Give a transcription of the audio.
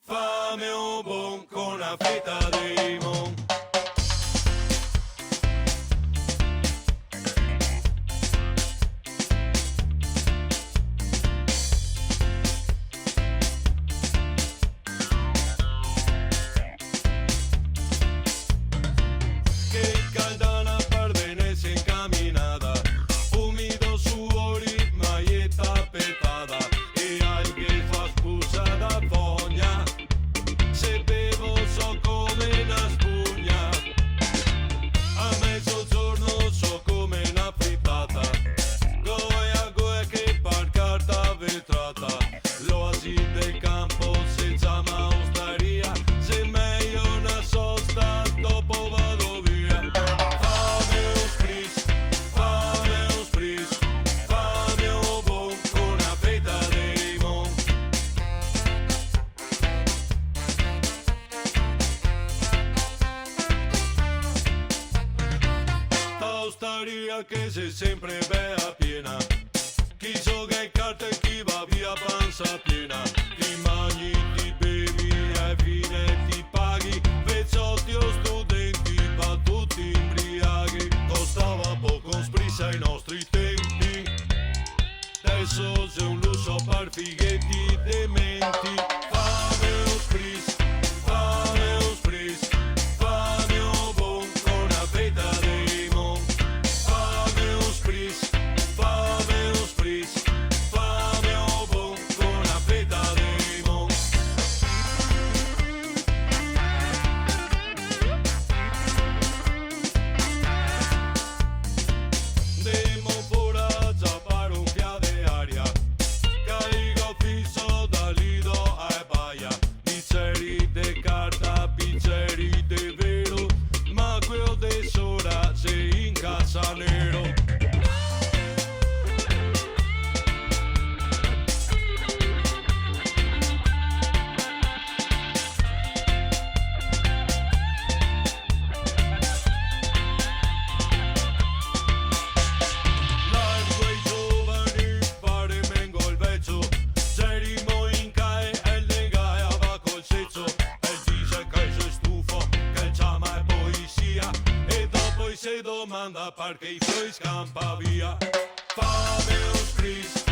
fame un bon con una fetta di limone. Che se sempre bea piena, chi gioca in carta e chi va via panza piena, ti mangi, ti bevi e fine ti paghi, vezzotti o studenti, ma tutti imbriaghi, costava poco sprissa ai nostri tempi, adesso c'è un lusso per fighetti dementi, fame o spris, fame o spris, fame o bon con una fetta di limone. Domanda perché i suoi scampa via. Fame o spris,